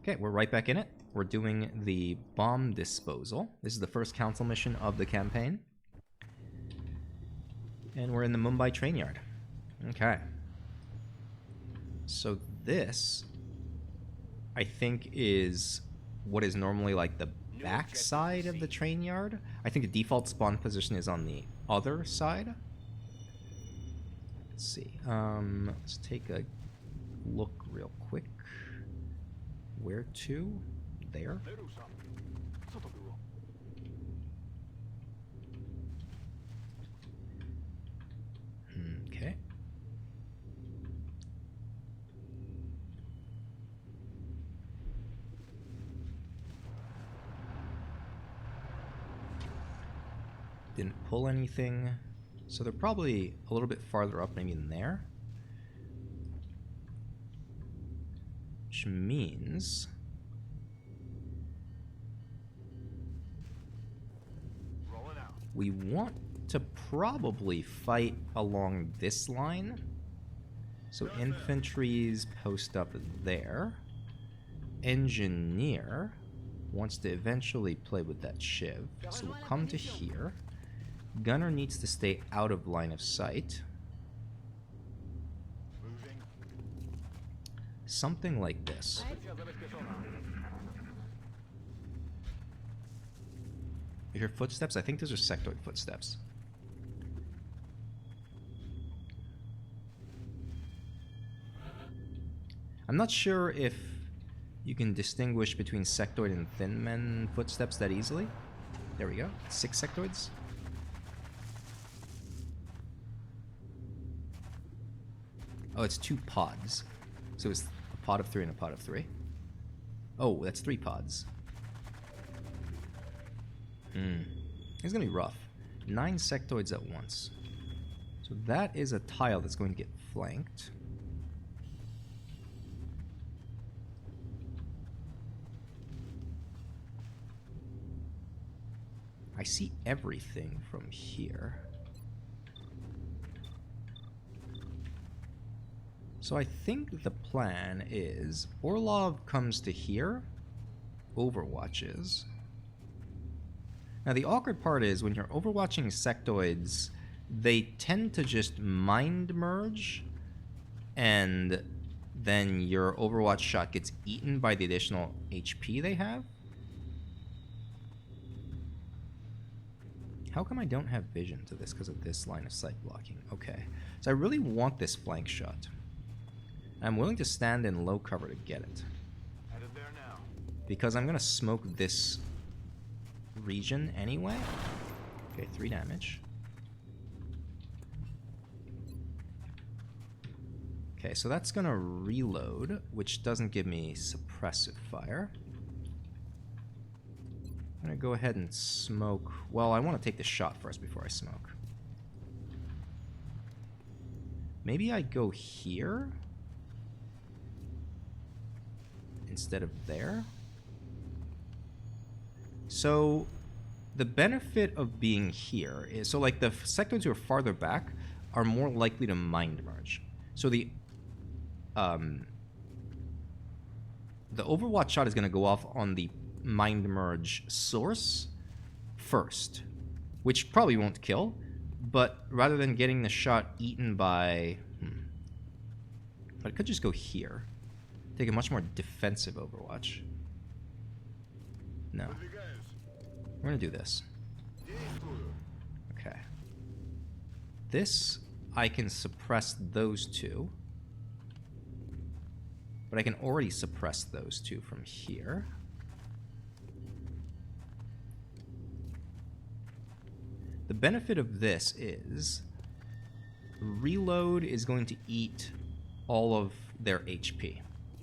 Okay, we're right back in it. We're doing the bomb disposal. This is the first council mission of the campaign. And we're in the Mumbai train yard. Okay. So this, I think, is what is normally like the back side of the train yard. I think the default spawn position is on the other side. Let's see. Let's take a look real quick. Where to? There. Okay. Didn't pull anything. So they're probably a little bit farther up maybe than there. Which means we want to probably fight along this line. So infantry's post up there. Engineer wants to eventually play with that shiv. So we'll come to here. Gunner needs to stay out of line of sight. Something like this. You hear footsteps? I think those are sectoid footsteps. I'm not sure if you can distinguish between sectoid and thin men footsteps that easily. There we go. 6 sectoids. Oh, it's 2 pods. So it's a pod of 3 and a pod of 3. Oh, that's 3 pods. It's gonna be rough. 9 sectoids at once. So that is a tile that's going to get flanked. I see everything from here. So I think the plan is Orlov comes to here, overwatches. Now the awkward part is when you're overwatching sectoids, they tend to just mind merge, and then your overwatch shot gets eaten by the additional HP they have. How come I don't have vision to this because of this line of sight blocking? Okay, so I really want this flank shot. I'm willing to stand in low cover to get it. Headed there now. Because I'm going to smoke this region anyway. Okay, 3 damage. Okay, so that's going to reload, which doesn't give me suppressive fire. I'm going to go ahead and smoke. Well, I want to take the shot first before I smoke. Maybe I go here instead of there. So the benefit of being here is, so like the sectoids who are farther back are more likely to mind merge. So the overwatch shot is going to go off on the mind merge source first, which probably won't kill, but rather than getting the shot eaten by but it could just go here. Take a much more defensive overwatch. No. We're gonna do this. Okay. This, I can suppress those 2. But I can already suppress those 2 from here. The benefit of this is reload is going to eat all of their HP.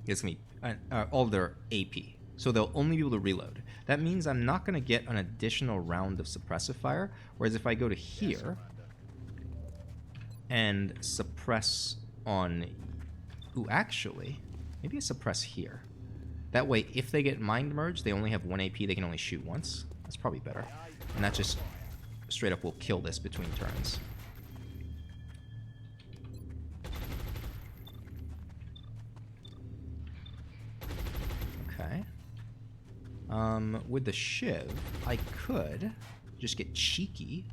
It's going to be all of their AP. So they'll only be able to reload. That means I'm not going to get an additional round of suppressive fire. Whereas if I go to here and suppress on... Ooh, actually, maybe I suppress here. That way, if they get mind merged, they only have 1 AP. They can only shoot once. That's probably better. And that just straight up will kill this between turns. Okay. With the shiv, I could just get cheeky,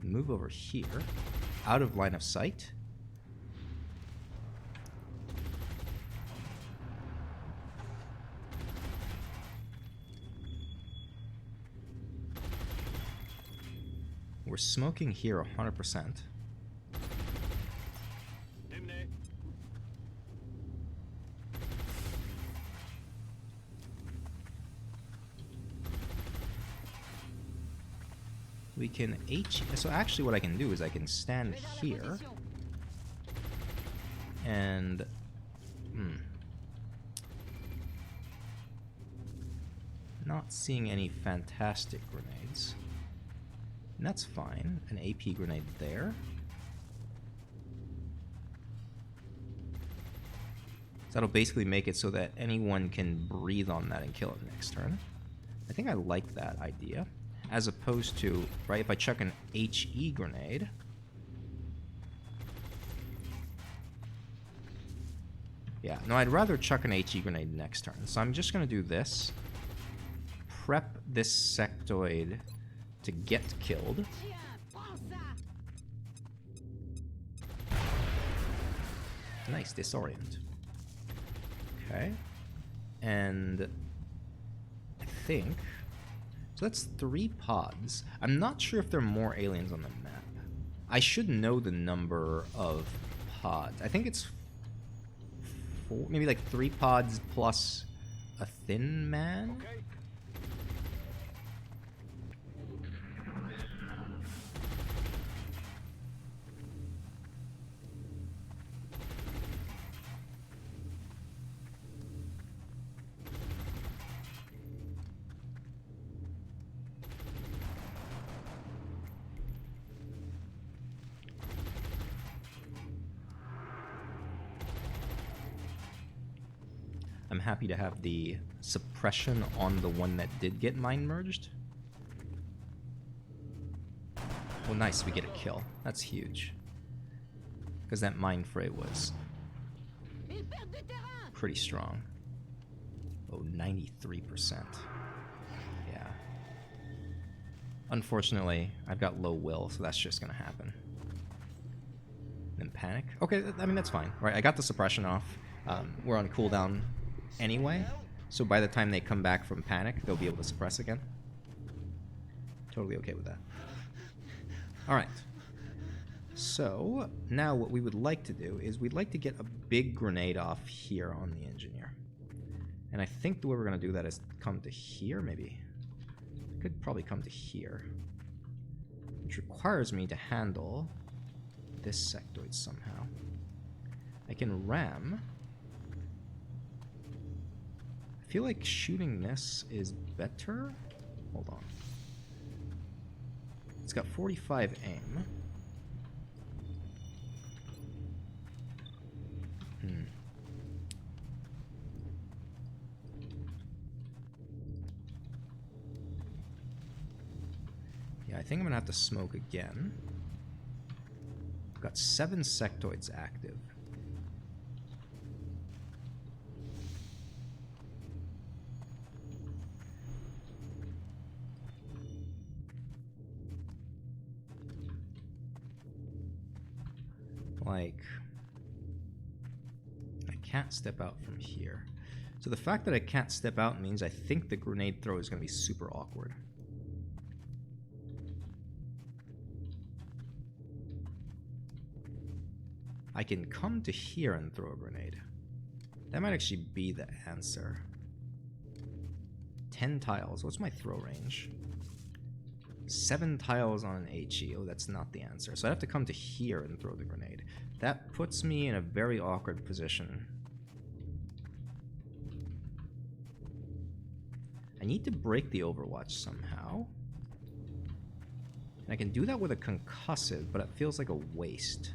move over here, out of line of sight. We're smoking here 100%. We can so actually what I can do is I can stand here and not seeing any fantastic grenades. And that's fine. An AP grenade there. So that'll basically make it so that anyone can breathe on that and kill it next turn. I think I like that idea. As opposed to, right, if I chuck an HE grenade, yeah, no, I'd rather chuck an HE grenade next turn. So I'm just going to do this, prep this sectoid to get killed. Nice, disorient. Okay. And I think... So that's 3 pods. I'm not sure if there are more aliens on the map. I should know the number of pods. I think it's 4, maybe like 3 pods plus a thin man? Okay. I'm happy to have the suppression on the one that did get mind merged. Oh, nice, we get a kill. That's huge. Because that mind fray was pretty strong. Oh, 93%. Yeah. Unfortunately, I've got low will, so that's just going to happen. Then panic. Okay, I mean, that's fine. Right, I got the suppression off. We're on cooldown anyway, so by the time they come back from panic, they'll be able to suppress again. Totally okay with that. Alright. So, now what we would like to do is we'd like to get a big grenade off here on the engineer. And I think the way we're going to do that is come to here, maybe. Could probably come to here. Which requires me to handle this sectoid somehow. I can ram... I feel like shooting this is better. Hold on. It's got 45 aim. Yeah, I think I'm gonna have to smoke again. I've got 7 sectoids active. Like, I can't step out from here. So the fact that I can't step out means I think the grenade throw is going to be super awkward. I can come to here and throw a grenade. That might actually be the answer. 10 tiles. What's my throw range? 7 tiles on an HE. Oh, that's not the answer. So I have to come to here and throw the grenade. That puts me in a very awkward position. I need to break the Overwatch somehow. And I can do that with a concussive, but it feels like a waste.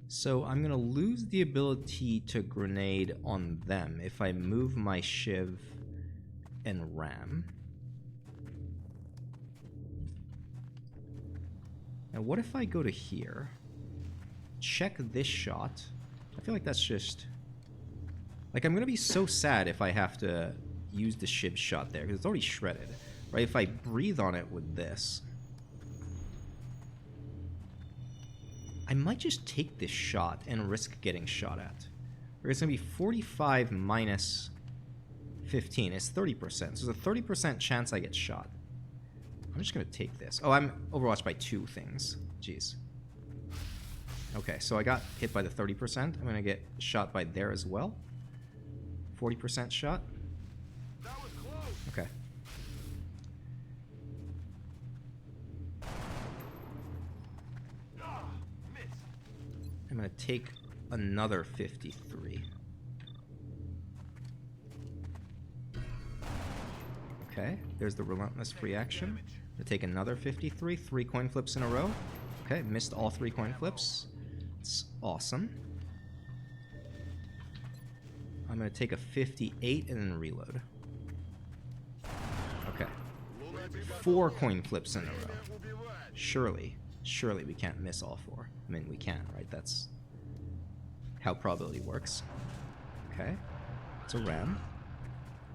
So I'm going to lose the ability to grenade on them if I move my shiv and ram. Now what if I go to here, check this shot? I feel like that's just... Like, I'm gonna be so sad if I have to use the Shiv shot there, because it's already shredded. Right, if I breathe on it with this... I might just take this shot and risk getting shot at. It's gonna be 45 minus 15. It's 30%. So there's a 30% chance I get shot. I'm just gonna take this. Oh, I'm overwatched by 2 things. Jeez. Okay, so I got hit by the 30%. I'm gonna get shot by there as well. 40% shot. That was close. Okay. Miss. I'm gonna take another 53. Okay, there's the relentless free action. To take another 53, 3 coin flips in a row. Okay, missed all 3 coin flips. It's awesome. I'm gonna take a 58 and then reload. Okay. 4 coin flips in a row. Surely we can't miss all 4. I mean, we can, right? That's how probability works. Okay, it's a ram.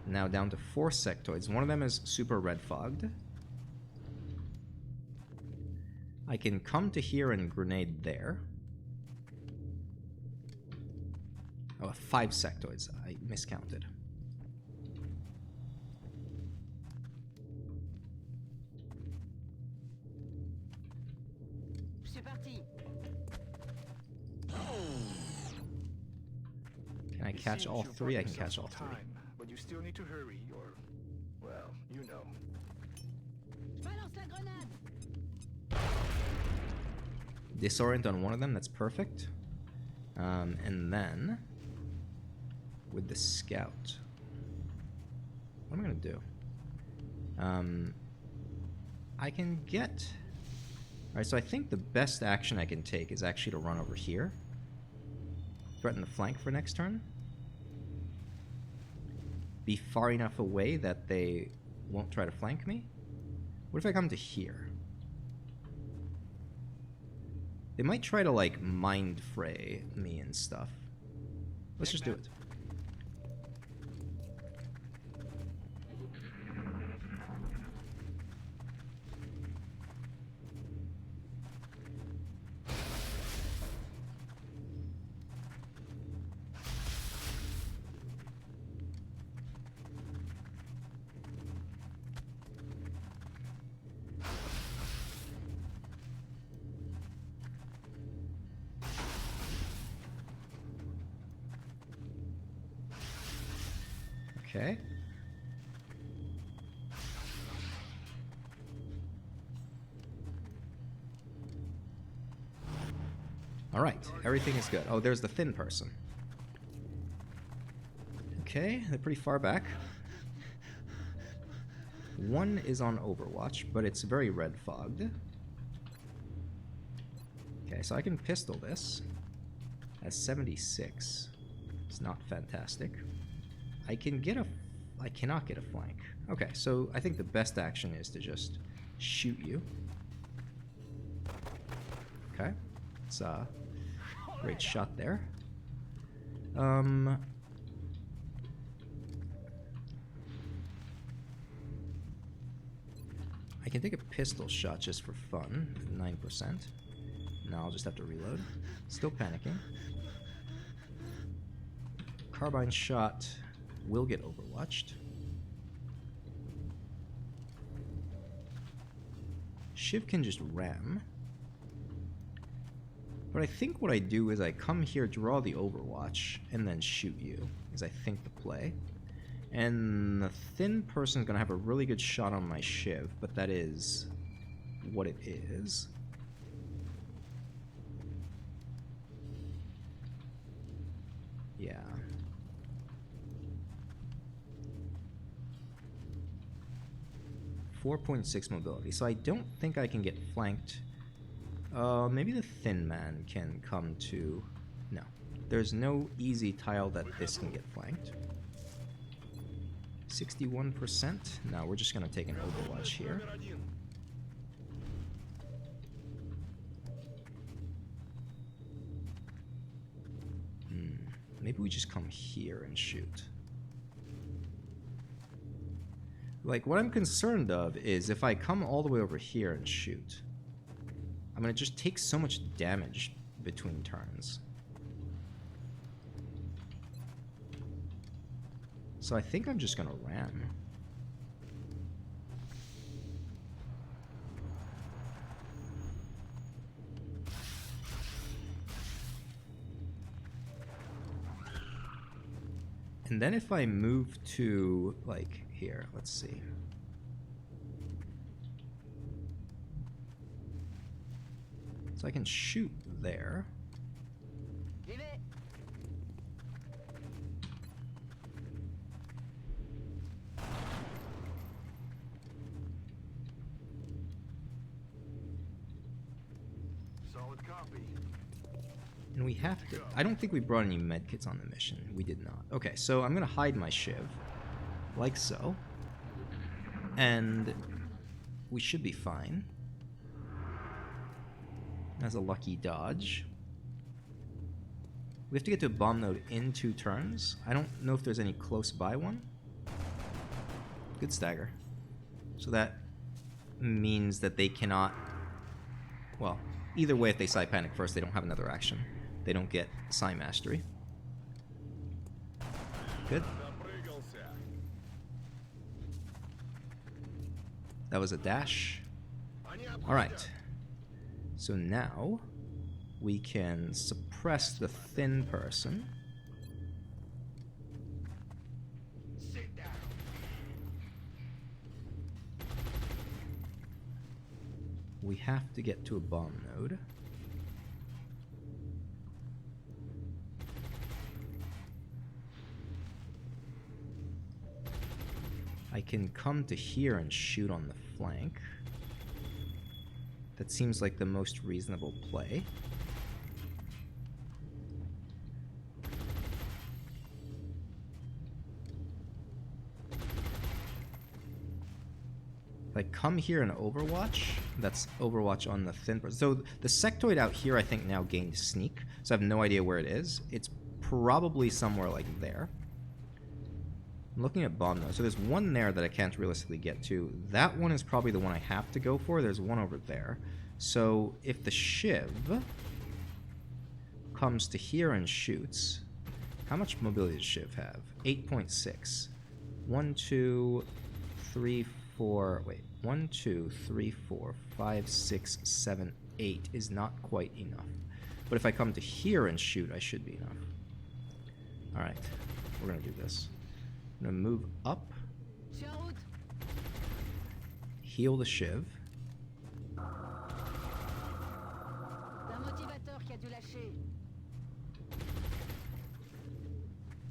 Now down to 4 sectoids. One of them is super red fogged. I can come to here and grenade there. Oh, 5 sectoids. I miscounted. Can I catch all 3? I can catch all 3. But you still need to hurry, or, well, you know. Disorient on one of them, that's perfect. And then, with the scout, what am I gonna do? I can get... Alright, so I think the best action I can take is actually to run over here. Threaten the flank for next turn. Be far enough away that they won't try to flank me. What if I come to here? They might try to, like, mind fray me and stuff. Let's just do it. Okay. Alright, everything is good. Oh, there's the thin person. Okay, they're pretty far back. One is on Overwatch, but it's very red fogged. Okay, so I can pistol this. At 76. It's not fantastic. I can get a... I cannot get a flank. Okay, so I think the best action is to just shoot you. Okay. It's a great shot there. I can take a pistol shot just for fun. 9%. Now I'll just have to reload. Still panicking. Carbine shot will get overwatched. Shiv can just ram. But I think what I do is I come here, draw the overwatch, and then shoot you, is I think the play. And the thin person's gonna have a really good shot on my Shiv, but that is what it is. Yeah. .6 mobility, so I don't think I can get flanked. Maybe the thin man can come to... No. There's no easy tile that this can get flanked. 61%? No, we're just gonna take an overwatch here. maybe we just come here and shoot. Like, what I'm concerned of is if I come all the way over here and shoot, I'm gonna just take so much damage between turns. So I think I'm just gonna ram. And then if I move to, like, here, let's see. So I can shoot there. Solid copy. And we have to... I don't think we brought any medkits on the mission. We did not. Okay, so I'm going to hide my shiv. Like so. And we should be fine. That's a lucky dodge. We have to get to a bomb node in 2 turns. I don't know if there's any close by one. Good stagger. So that means that they cannot... Well, either way, if they Psi Panic first, they don't have another action. They don't get Psi Mastery. Good. That was a dash. Alright. So now we can suppress the thin person. Sit down. We have to get to a bomb node. I can come to here and shoot on the flank. That seems like the most reasonable play. If I come here and Overwatch, that's Overwatch on the thin person. So the sectoid out here I think now gained sneak, so I have no idea where it is. It's probably somewhere like there. I'm looking at bomb nodes. So there's one there that I can't realistically get to. That one is probably the one I have to go for. There's one over there. So if the shiv comes to here and shoots, how much mobility does shiv have? 8.6. 1, 2, 3, 4. Wait. 1, 2, 3, 4, 5, 6, 7, 8 is not quite enough. But if I come to here and shoot, I should be enough. Alright. We're going to do this. I'm going to move up, heal the shiv,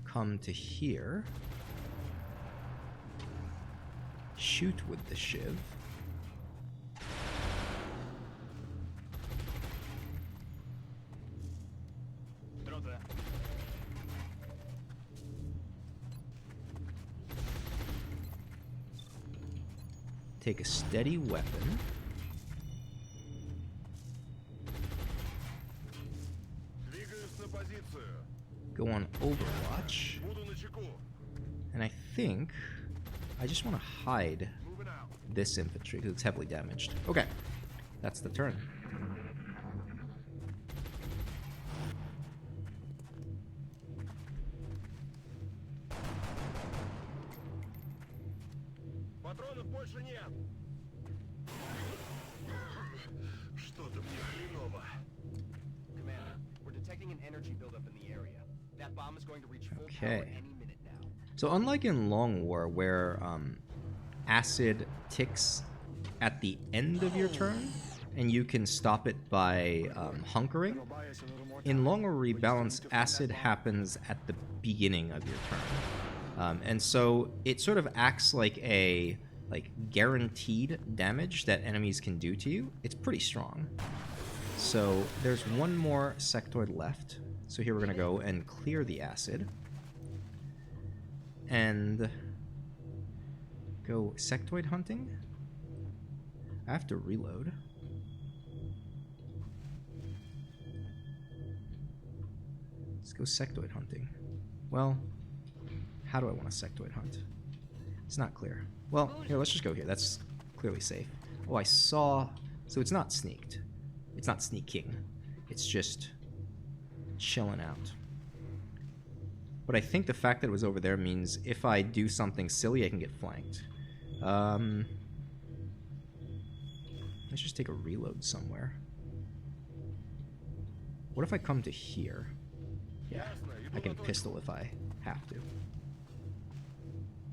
come to here, shoot with the shiv, take a steady weapon, go on Overwatch, and I think I just want to hide this infantry because it's heavily damaged. Okay, that's the turn. Okay. So unlike in Long War, where acid ticks at the end of your turn, and you can stop it by hunkering, in Long War Rebalance, acid happens at the beginning of your turn. And so it sort of acts like a guaranteed damage that enemies can do to you. It's pretty strong. So there's one more sectoid left. So here we're going to go and clear the acid. And go sectoid hunting. I have to reload. Let's go sectoid hunting. Well, how do I want a sectoid hunt? It's not clear. Well, here, let's just go here. That's clearly safe. Oh, I saw... So it's not sneaked. It's not sneaking. It's just chilling out. But I think the fact that it was over there means if I do something silly, I can get flanked. Let's just take a reload somewhere. What if I come to here? Yeah, I can pistol if I have to.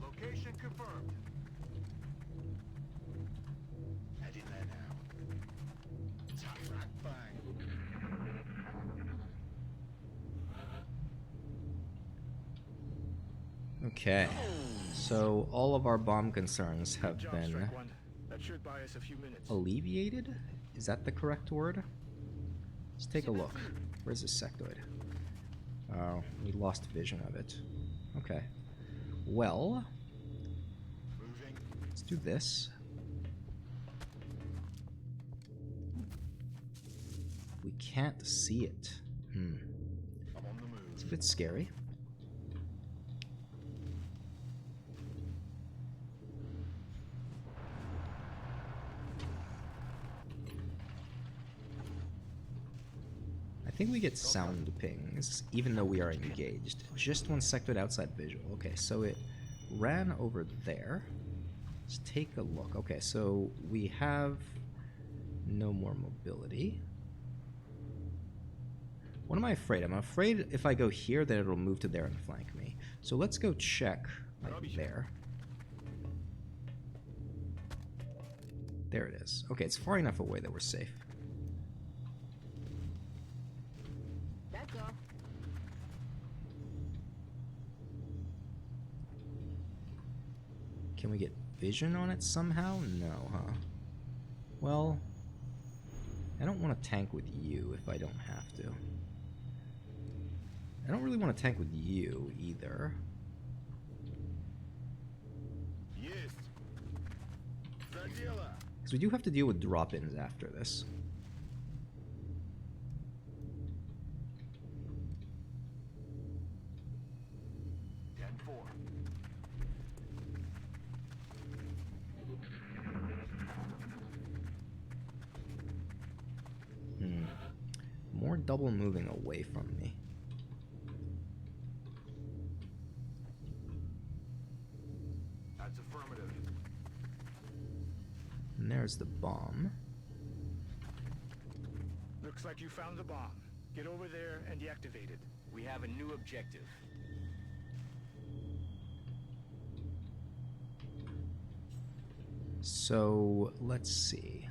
Location confirmed. Head in there now. Top rock bang. Okay, so all of our bomb concerns have Good job, been Strike One. That should buy us a few minutes. alleviated? Is that the correct word? Let's take a look. Where's this sectoid? Oh, we lost vision of it. Okay. Well, Moving. let's do this. We can't see it. I'm on the move. It's a bit scary. I think we get sound pings, even though we are engaged. Just one sectoid outside visual. Okay, so it ran over there. Let's take a look. Okay, so we have no more mobility. What am I afraid? I'm afraid if I go here, then it'll move to there and flank me. So let's go check right there. There it is. Okay, it's far enough away that we're safe. Can we get vision on it somehow? No, huh? Well, I don't want to tank with you if I don't have to. I don't really want to tank with you either. Yes. Because we do have to deal with drop-ins after this. More double moving away from me. That's affirmative. And there's the bomb. Looks like you found the bomb. Get over there and deactivate it. We have a new objective. So, let's see.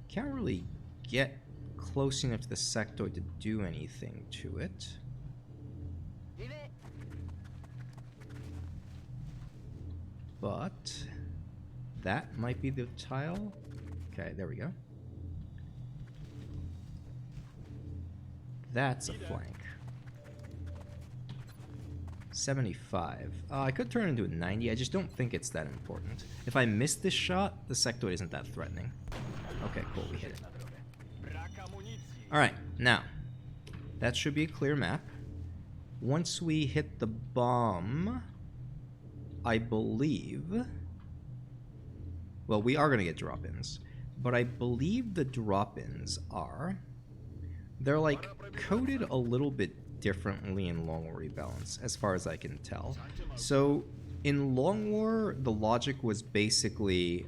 Can't really get close enough to the sectoid to do anything to it. But that might be the tile. Okay, there we go. That's a flank. 75. I could turn it into a 90. I just don't think it's that important. If I miss this shot, the sectoid isn't that threatening. Okay, cool, we hit it. Alright, now, that should be a clear map. Once we hit the bomb, I believe... Well, we are going to get drop-ins. But I believe the drop-ins are... They're, like, coded a little bit differently in Long War Rebalance, as far as I can tell. So, in Long War, the logic was basically...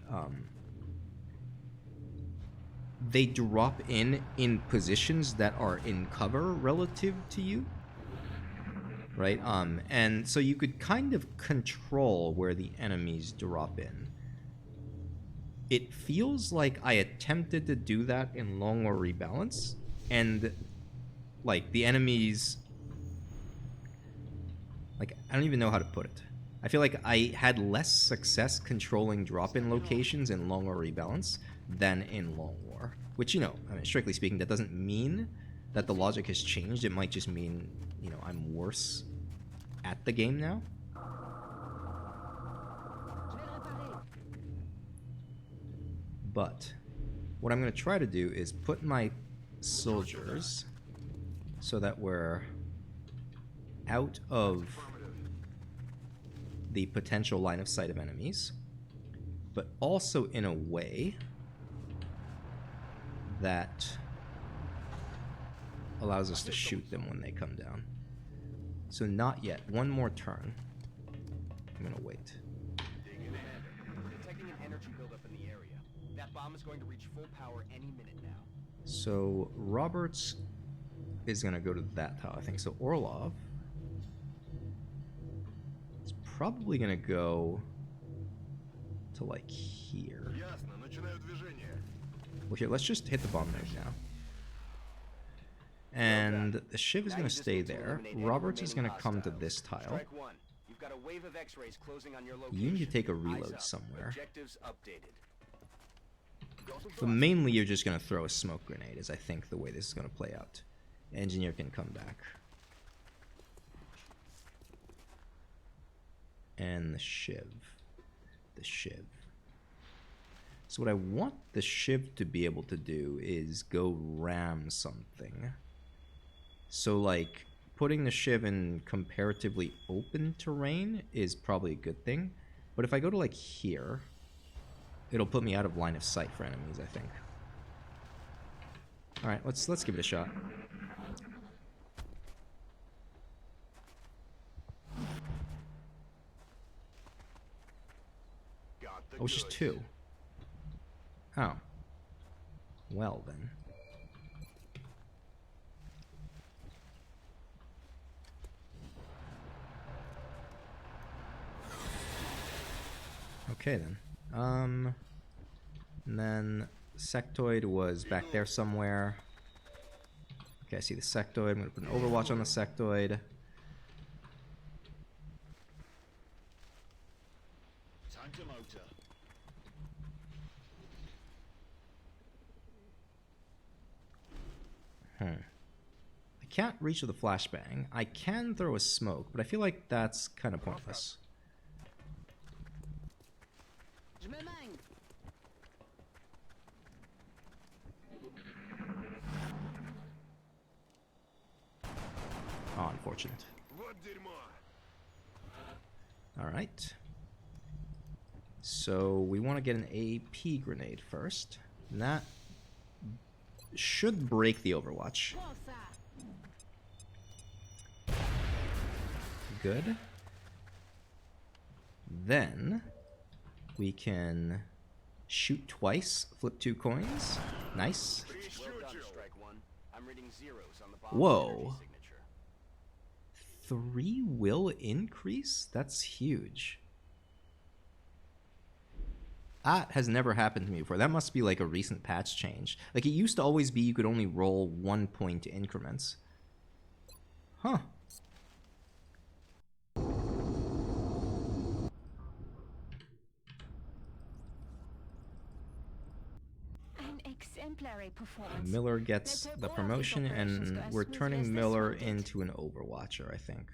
they drop in positions that are in cover relative to you, right? And so you could kind of control where the enemies drop in. It feels like I attempted to do that in Long War Rebalance, and like the enemies, like I don't even know how to put it. I feel like I had less success controlling drop-in locations in Long War Rebalance than in Long War. Which, you know, I mean, strictly speaking, that doesn't mean that the logic has changed. It might just mean, you know, I'm worse at the game now. But what I'm going to try to do is put my soldiers so that we're out of the potential line of sight of enemies, but also in a way that allows us to shoot them when they come down. So not yet. One more turn. I'm gonna wait. Detecting an energy buildup in the area. That bomb is going to reach full power any minute now. So Roberts is gonna go to that tile, I think. So Orlov is probably gonna go to like here. Well, here, let's just hit the bomb right now. And the Shiv is going to stay there. Roberts is going to come to this tile. You've got a wave of X-rays closing on your location. You need to take a reload somewhere. Objectives updated. But mainly you're just going to throw a smoke grenade, is I think the way this is going to play out. Engineer can come back. And the Shiv. The Shiv. So what I want the Shiv to be able to do is go ram something. So like putting the Shiv in comparatively open terrain is probably a good thing. But if I go to like here, it'll put me out of line of sight for enemies, I think. Alright, let's give it a shot. Oh, it's just 2. Oh. Well, then. Okay, then. And then sectoid was back there somewhere. Okay, I see the sectoid. I'm going to put an overwatch on the sectoid. I can't reach with a flashbang. I can throw a smoke, but I feel like that's kind of pointless. Oh, unfortunate. Alright. So we want to get an AP grenade first. And that should break the overwatch. Good. Then we can shoot twice, flip 2 coins. Nice. Well done, Strike One. I'm reading zeros on the bomb Whoa. energy signature. 3 will increase? That's huge. That has never happened to me before. That must be like a recent patch change. Like it used to always be you could only roll 1 point increments. Huh. An exemplary performance. Miller gets the promotion, and we're turning Miller into an Overwatcher, I think.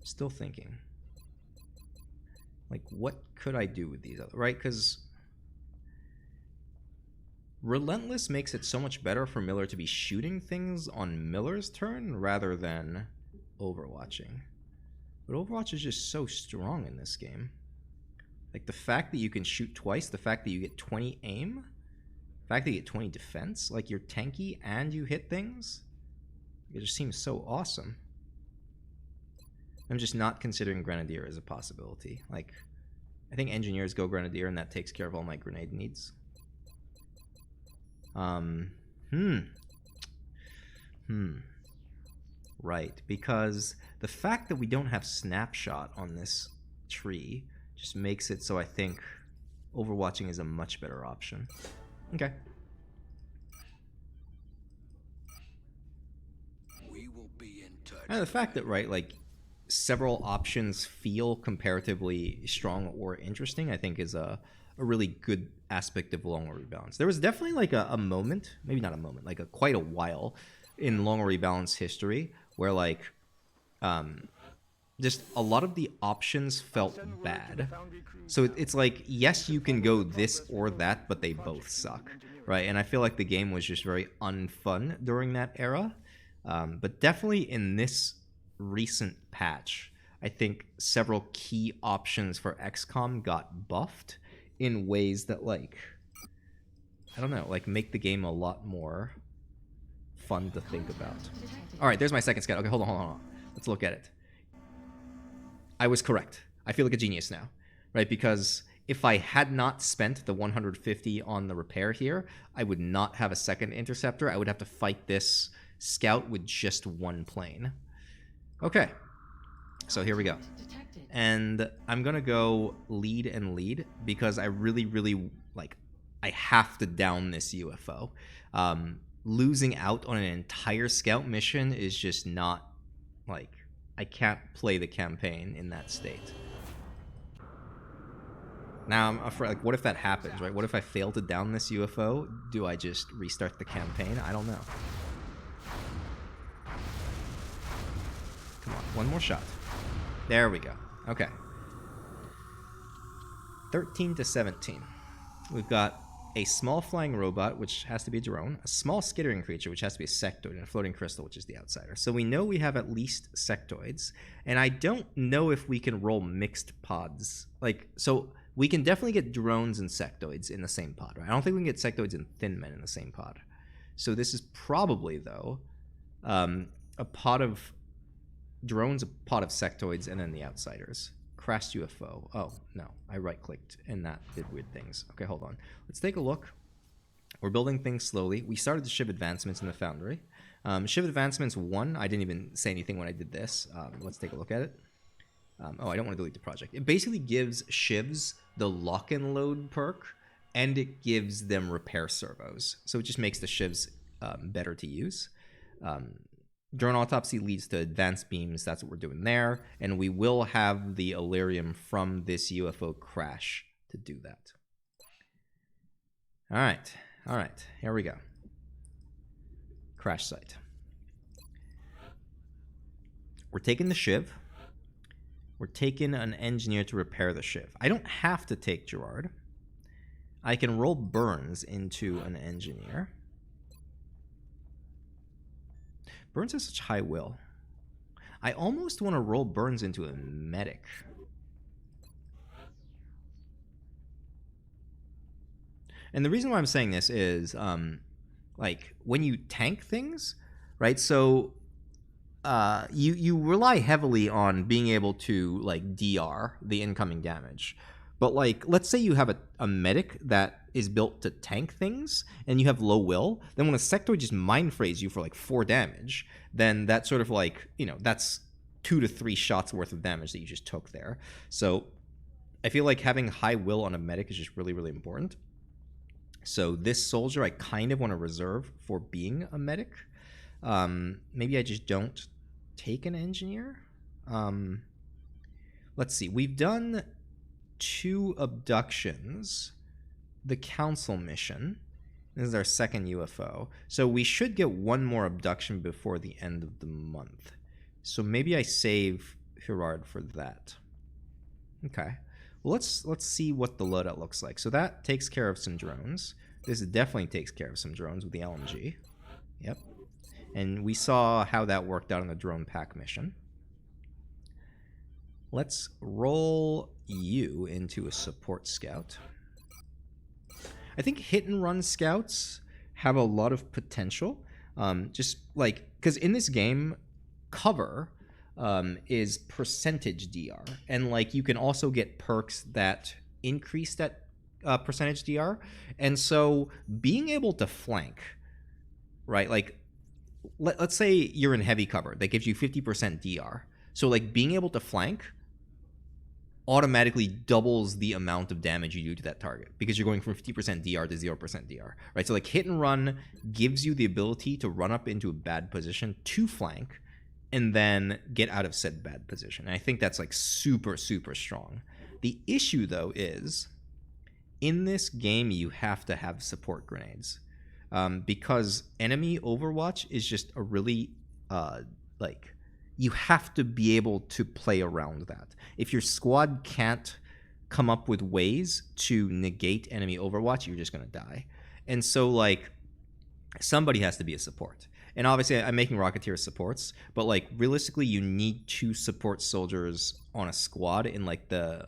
Still thinking. Like, what could I do with these other, right? Because Relentless makes it so much better for Miller to be shooting things on Miller's turn rather than Overwatching. But Overwatch is just so strong in this game. Like, the fact that you can shoot twice, the fact that you get 20 aim, the fact that you get 20 defense, like, you're tanky and you hit things, it just seems so awesome. I'm just not considering Grenadier as a possibility. Like, I think Engineers go Grenadier, and that takes care of all my grenade needs. Right, because the fact that we don't have Snapshot on this tree just makes it so I think Overwatching is a much better option. Okay. We will be in touch. And the fact that, right, like, several options feel comparatively strong or interesting, I think is a really good aspect of Long War Rebalance. There was definitely like a moment, maybe not a moment, like quite a while in Long War Rebalance history where like just a lot of the options felt bad. So it's like, yes, you can go this or that, but they both suck, right? And I feel like the game was just very unfun during that era. But definitely in this recent patch, I think several key options for XCOM got buffed in ways that, like, I don't know, like make the game a lot more fun to think about. All right, there's my second scout. Okay, hold on. Let's look at it. I was correct. I feel like a genius now, right? Because if I had not spent the 150 on the repair here, I would not have a second interceptor. I would have to fight this scout with just one plane. Okay, so here we go. And I'm going to go lead and lead because I really, like, I have to down this UFO. Losing out on an entire scout mission is just not, like, I can't play the campaign in that state. Now I'm afraid, like, what if that happens, right? What if I fail to down this UFO? Do I just restart the campaign? I don't know. Come on, one more shot. There we go. Okay. 13 to 17. We've got a small flying robot, which has to be a drone, a small skittering creature, which has to be a sectoid, and a floating crystal, which is the outsider. So we know we have at least sectoids, and I don't know if we can roll mixed pods. Like, so we can definitely get drones and sectoids in the same pod, right? I don't think we can get sectoids and thin men in the same pod. So this is probably, though, a pod of drones, a pod of sectoids, and then the outsiders. Crashed UFO. Oh, no. I right-clicked, and that did weird things. Okay, hold on. Let's take a look. We're building things slowly. We started the Shiv advancements in the Foundry. Shiv advancements 1. I didn't even say anything when I did this. Let's take a look at it. Oh, I don't want to delete the project. It basically gives Shivs the lock-and load perk, and it gives them repair servos. So it just makes the Shivs better to use. Drone autopsy leads to advanced beams. That's what we're doing there. And we will have the Illyrium from this UFO crash to do that. All right. Here we go. Crash site. We're taking the Shiv. We're taking an engineer to repair the Shiv. I don't have to take Gerard. I can roll Burns into an engineer. Burns has such high will. I almost want to roll Burns into a medic. And the reason why I'm saying this is, like, when you tank things, right? So you rely heavily on being able to, like, DR the incoming damage. But, like, let's say you have a medic that is built to tank things, and you have low will, then when a sectoid just mind frays you for, like, 4 damage, then that's sort of like, you know, that's 2 to 3 shots worth of damage that you just took there. So I feel like having high will on a medic is just really, really important. So this soldier I kind of want to reserve for being a medic. Maybe I just don't take an engineer. Let's see. We've done 2 abductions. The council mission. This is our second UFO. So we should get 1 more abduction before the end of the month. So maybe I save Gerard for that. Okay. Well, let's see what the loadout looks like. So that takes care of some drones. This definitely takes care of some drones with the LMG. Yep. And we saw how that worked out on the drone pack mission. Let's roll you into a support scout. I think hit and run scouts have a lot of potential. Just like, because in this game, cover is percentage DR. And like you can also get perks that increase that percentage DR. And so being able to flank, right? Like, let's say you're in heavy cover that gives you 50% DR. So like being able to flank automatically doubles the amount of damage you do to that target because you're going from 50% DR to 0% DR, right? So like hit and run gives you the ability to run up into a bad position to flank and then get out of said bad position. And I think that's like super, super strong. The issue though is in this game, you have to have support grenades because enemy Overwatch is just a really like you have to be able to play around that. If your squad can't come up with ways to negate enemy overwatch, you're just going to die. And so, like, somebody has to be a support. And obviously, I'm making Rocketeer supports, but, like, realistically, you need 2 support soldiers on a squad in, like, the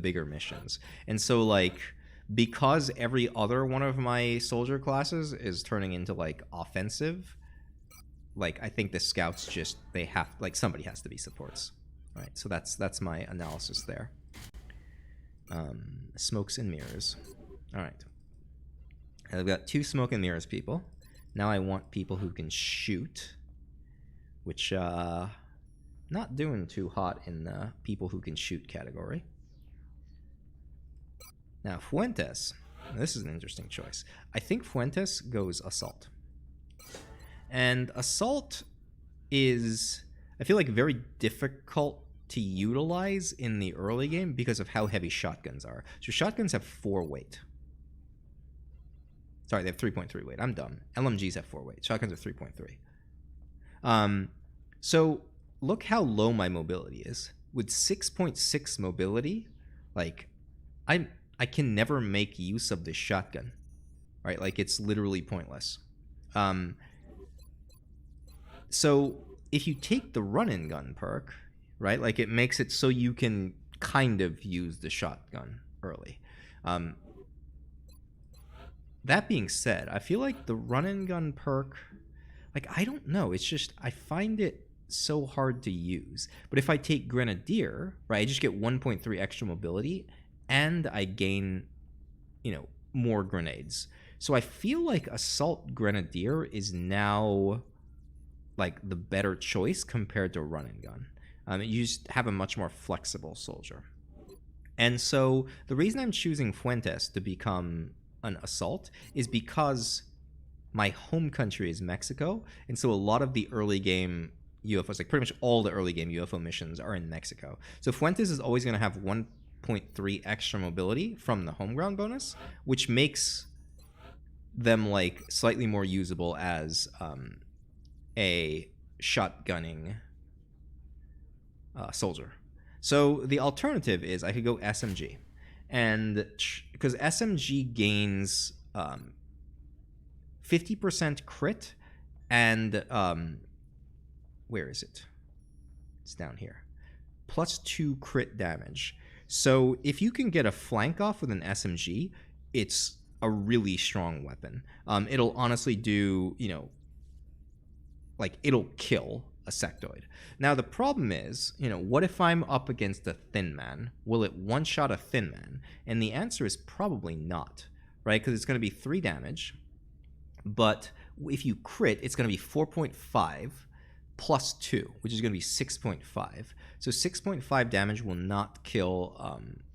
bigger missions. And so, like, because every other one of my soldier classes is turning into, like, offensive, like, I think the scouts just, they have, like, somebody has to be supports. All right, so that's my analysis there. Smokes and mirrors. All right. I've got 2 smoke and mirrors people. Now I want people who can shoot, which not doing too hot in the people who can shoot category. Now Fuentes, this is an interesting choice. I think Fuentes goes assault. And assault is, I feel like, very difficult to utilize in the early game because of how heavy shotguns are. So shotguns have 4 weight. Sorry, they have 3.3 weight. I'm dumb. LMGs have 4 weight. Shotguns are 3.3. So look how low my mobility is. With 6.6 mobility, like, I can never make use of this shotgun. Right? Like, it's literally pointless. So if you take the run-and gun perk, right, like, it makes it so you can kind of use the shotgun early. That being said, I feel like the run-and-gun perk, like, I don't know. It's just, I find it so hard to use. But if I take Grenadier, right, I just get 1.3 extra mobility, and I gain, more grenades. So I feel like Assault Grenadier is now, like, the better choice compared to run-and-gun. You just have a much more flexible soldier. And so the reason I'm choosing Fuentes to become an assault is because my home country is Mexico, and so a lot of the early game UFOs, like pretty much all the early game UFO missions, are in Mexico. So Fuentes is always going to have 1.3 extra mobility from the home ground bonus, which makes them, like, slightly more usable as a shotgunning soldier. So the alternative is I could go SMG. And because SMG gains 50% crit and where is it? It's down here. +2 crit damage. So if you can get a flank off with an SMG, it's a really strong weapon. It'll honestly do, like, it'll kill a sectoid. Now the problem is, what if I'm up against a thin man? Will it one-shot a thin man? And the answer is probably not, right? Because it's going to be 3 damage, but if you crit, it's going to be 4.5 plus 2, which is going to be 6.5. So 6.5 damage will not kill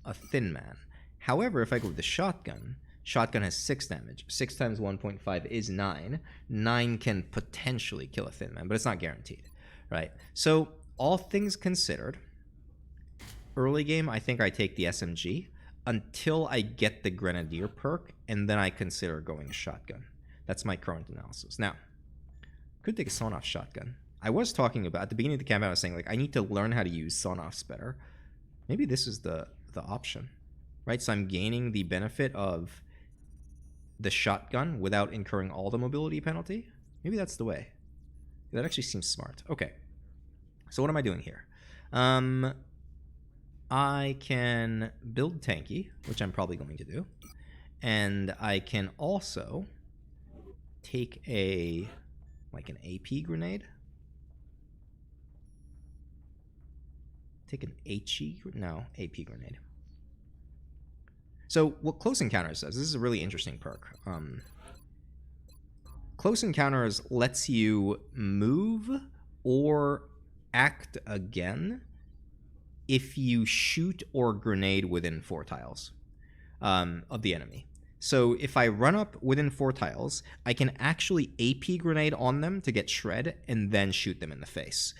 a thin man. However, if I go with the shotgun has 6 damage. 6 times 1.5 is 9. 9 can potentially kill a thin man, but it's not guaranteed. Right, so all things considered, early game, I think I take the SMG until I get the Grenadier perk, and then I consider going a shotgun. That's my current analysis. Now, could take a sawn-off shotgun. I was talking about, at the beginning of the campaign, I was saying, like, I need to learn how to use sawn-offs better. Maybe this is the option, right? So I'm gaining the benefit of the shotgun without incurring all the mobility penalty. Maybe that's the way. That actually seems smart. Okay. So what am I doing here? I can build tanky, which I'm probably going to do. And I can also take an AP grenade. Take an AP grenade. So what Close Encounters does, this is a really interesting perk. Close Encounters lets you move or act again if you shoot or grenade within 4 tiles of the enemy. So if I run up within 4 tiles, I can actually AP grenade on them to get shred and then shoot them in the face,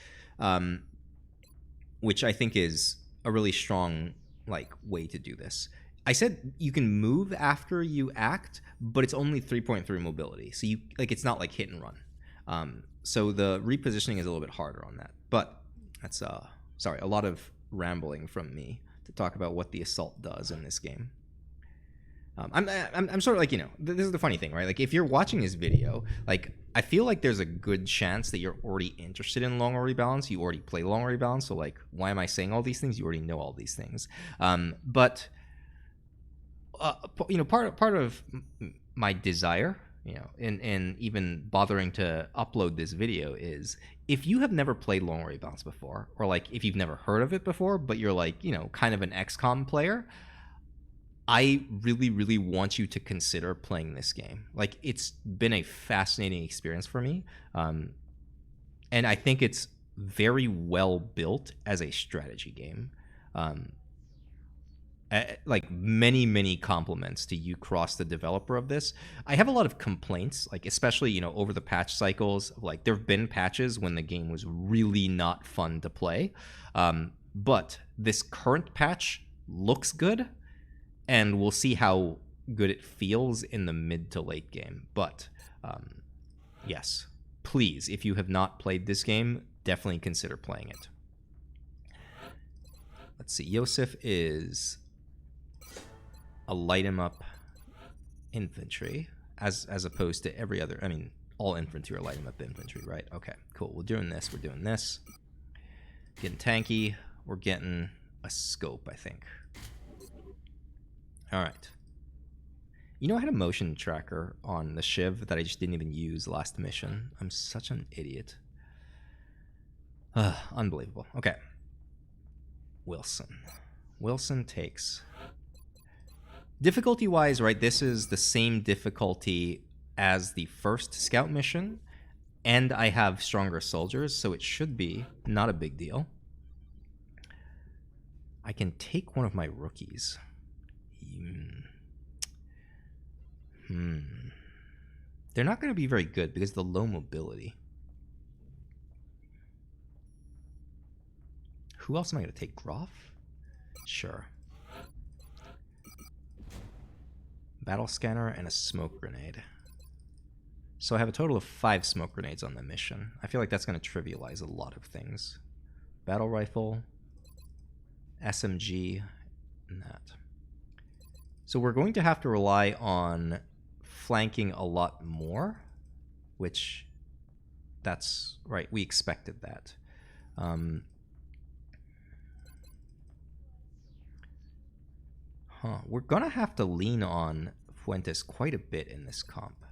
which I think is a really strong, like, way to do this. I said you can move after you act, but it's only 3.3 mobility. So it's not like hit and run. So the repositioning is a little bit harder on that. But that's, sorry, a lot of rambling from me to talk about what the assault does in this game. I'm sort of like, you know, this is the funny thing, right? Like, if you're watching this video, like, I feel like there's a good chance that you're already interested in long rebalance. You already play long rebalance, so like, why am I saying all these things? You already know all these things. But you know, part of my desire, you know, in even bothering to upload this video is, if you have never played long rebalance before, or like if you've never heard of it before, but you're like, you know, kind of an XCom player, I really, really want you to consider playing this game. Like, it's been a fascinating experience for me. And I think it's very well built as a strategy game. Like, many compliments to Ucross, the developer of this. I have a lot of complaints, like, especially, you know, over the patch cycles. Like, there have been patches when the game was really not fun to play. But this current patch looks good. And we'll see how good it feels in the mid to late game. But yes, please, if you have not played this game, definitely consider playing it. Let's see. Yosef is a light him up infantry, as opposed to every other. I mean, all infantry are light him up infantry, right? Okay, cool. We're doing this. We're doing this. Getting tanky. We're getting a scope, I think. All right. You know, I had a motion tracker on the Shiv that I just didn't even use last mission. I'm such an idiot. Unbelievable. Okay. Wilson. Wilson takes. Difficulty-wise, right, this is the same difficulty as the first scout mission, and I have stronger soldiers, so it should be not a big deal. I can take one of my rookies. They're not going to be very good because of the low mobility. Who else am I going to take? Groff? Sure. Battle scanner and a smoke grenade. So I have a total of 5 smoke grenades on the mission. I feel like that's going to trivialize a lot of things. Battle rifle, SMG, and that. So we're going to have to rely on flanking a lot more, which, that's right, we expected that. We're going to have to lean on Fuentes quite a bit in this comp.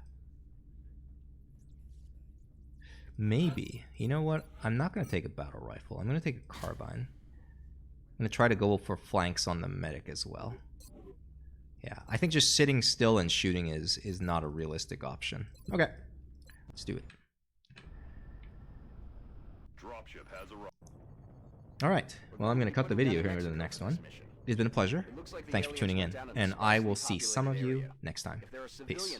Maybe. You know what? I'm not going to take a battle rifle. I'm going to take a carbine. I'm going to try to go for flanks on the medic as well. Yeah, I think just sitting still and shooting is not a realistic option. Okay, let's do it. Dropship has arrived. All right, well, I'm going to cut the video here and go to the next one. It's been a pleasure. Thanks for tuning in, and I will see some of you next time. Peace.